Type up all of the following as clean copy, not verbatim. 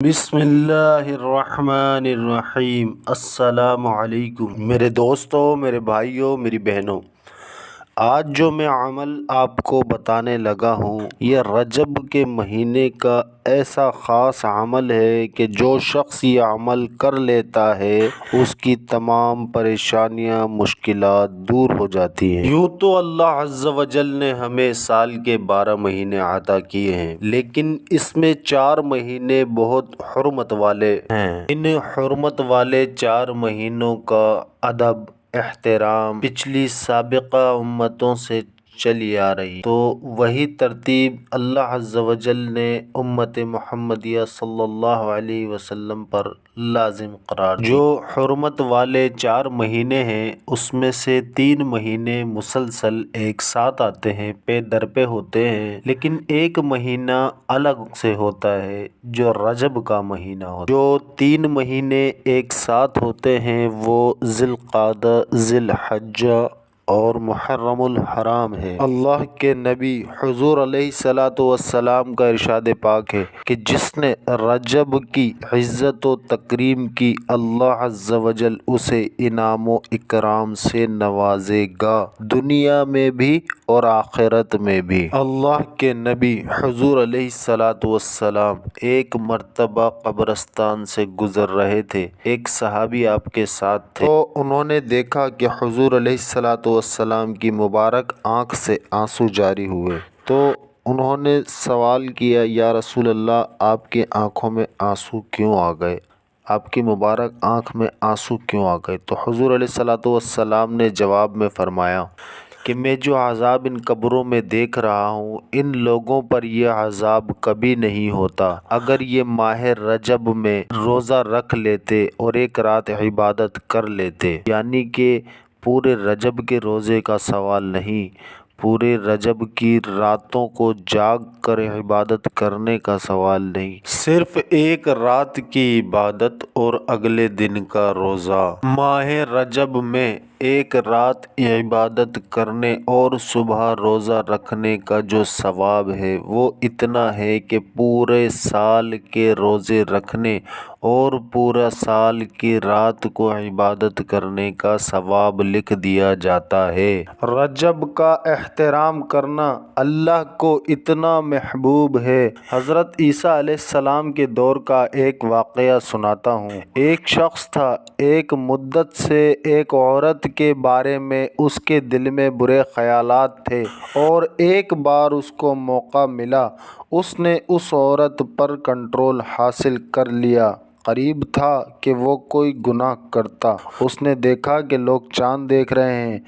بسم اللہ الرحمن الرحیم۔ السلام علیکم میرے دوستوں، میرے بھائیوں، میری بہنوں۔ آج جو میں عمل آپ کو بتانے لگا ہوں یہ رجب کے مہینے کا ایسا خاص عمل ہے کہ جو شخص یہ عمل کر لیتا ہے اس کی تمام پریشانیاں، مشکلات دور ہو جاتی ہیں۔ یوں تو اللہ عز و جل نے ہمیں سال کے 12 مہینے عطا کیے ہیں، لیکن اس میں 4 مہینے بہت حرمت والے ہیں۔ ان حرمت والے 4 مہینوں کا ادب، احترام پچھلی سابقہ امتوں سے چلی آ رہی، تو وہی ترتیب اللہ عز و جل نے امت محمدیہ صلی اللہ علیہ وسلم پر لازم قرار دی۔ جو حرمت والے 4 مہینے ہیں اس میں سے 3 مہینے مسلسل ایک ساتھ آتے ہیں، پے در پہ ہوتے ہیں، لیکن ایک مہینہ الگ سے ہوتا ہے جو رجب کا مہینہ ہوتا ہے۔ جو 3 مہینے ایک ساتھ ہوتے ہیں وہ ذی القعدہ، ذی الحجہ اور محرم الحرام ہے۔ اللہ کے نبی حضور علیہ الصلوۃ والسلام کا ارشاد پاک ہے کہ جس نے رجب کی عزت و تکریم کی اللہ عز و جل اسے انعام و اکرام سے نوازے گا، دنیا میں بھی اور آخرت میں بھی۔ اللہ کے نبی حضور علیہ الصلوۃ والسلام ایک مرتبہ قبرستان سے گزر رہے تھے، ایک صحابی آپ کے ساتھ تھے، تو انہوں نے دیکھا کہ حضور علیہ الصلوۃ والسلام کی مبارک آنکھ سے آنسو جاری ہوئے، تو انہوں نے سوال کیا، یا رسول اللہ آپ کی آنکھوں میں آنسو کیوں آ گئے؟ آپ کی مبارک آنکھ میں آنسو کیوں آ گئے؟ تو حضور علیہ الصلوۃ والسلام نے جواب میں فرمایا کہ میں جو عذاب ان قبروں میں دیکھ رہا ہوں ان لوگوں پر یہ عذاب کبھی نہیں ہوتا اگر یہ ماہ رجب میں روزہ رکھ لیتے اور ایک رات عبادت کر لیتے۔ یعنی کہ پورے رجب کے روزے کا سوال نہیں، پورے رجب کی راتوں کو جاگ کر عبادت کرنے کا سوال نہیں، صرف ایک رات کی عبادت اور اگلے دن کا روزہ۔ ماہ رجب میں ایک رات عبادت کرنے اور صبح روزہ رکھنے کا جو ثواب ہے وہ اتنا ہے کہ پورے سال کے روزے رکھنے اور پورا سال کی رات کو عبادت کرنے کا ثواب لکھ دیا جاتا ہے۔ رجب کا احترام کرنا اللہ کو اتنا محبوب ہے۔ حضرت عیسیٰ علیہ السلام کے دور کا ایک واقعہ سناتا ہوں۔ ایک شخص تھا، ایک مدت سے ایک عورت کے بارے میں اس کے دل میں برے خیالات تھے، اور ایک بار اس کو موقع ملا، اس نے اس عورت پر کنٹرول حاصل کر لیا۔ قریب تھا کہ وہ کوئی گناہ کرتا۔ اس نے دیکھا کہ لوگ چاند دیکھ رہے ہیں،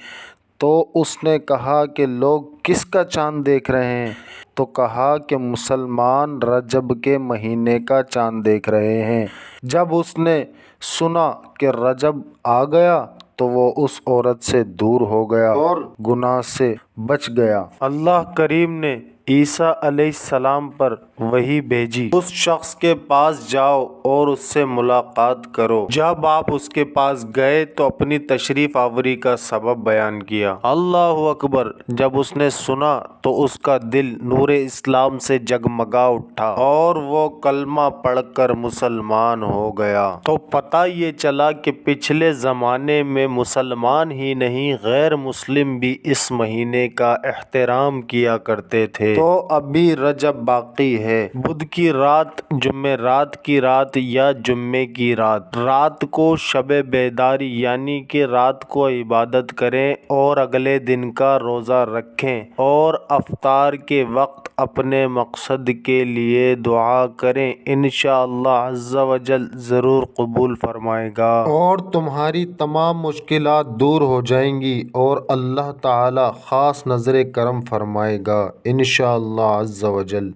تو اس نے کہا کہ لوگ کس کا چاند دیکھ رہے ہیں؟ تو کہا کہ مسلمان رجب کے مہینے کا چاند دیکھ رہے ہیں۔ جب اس نے سنا کہ رجب آ گیا تو وہ اس عورت سے دور ہو گیا اور گناہ سے بچ گیا۔ اللہ کریم نے عیسیٰ علیہ السلام پر وحی بھیجی، اس شخص کے پاس جاؤ اور اس سے ملاقات کرو۔ جب آپ اس کے پاس گئے تو اپنی تشریف آوری کا سبب بیان کیا۔ اللہ اکبر! جب اس نے سنا تو اس کا دل نور اسلام سے جگمگا اٹھا اور وہ کلمہ پڑھ کر مسلمان ہو گیا۔ تو پتہ یہ چلا کہ پچھلے زمانے میں مسلمان ہی نہیں غیر مسلم بھی اس مہینے کا احترام کیا کرتے تھے۔ تو ابھی رجب باقی ہے۔ بدھ کی رات، جمعرات کی رات یا جمعے کی رات کو شب بیداری یعنی کہ رات کو عبادت کریں اور اگلے دن کا روزہ رکھیں، اور افطار کے وقت اپنے مقصد کے لیے دعا کریں، انشاءاللہ عز و جل ضرور قبول فرمائے گا، اور تمہاری تمام مشکلات دور ہو جائیں گی اور اللہ تعالی خاص نظر کرم فرمائے گا انشاءاللہ عز و جل۔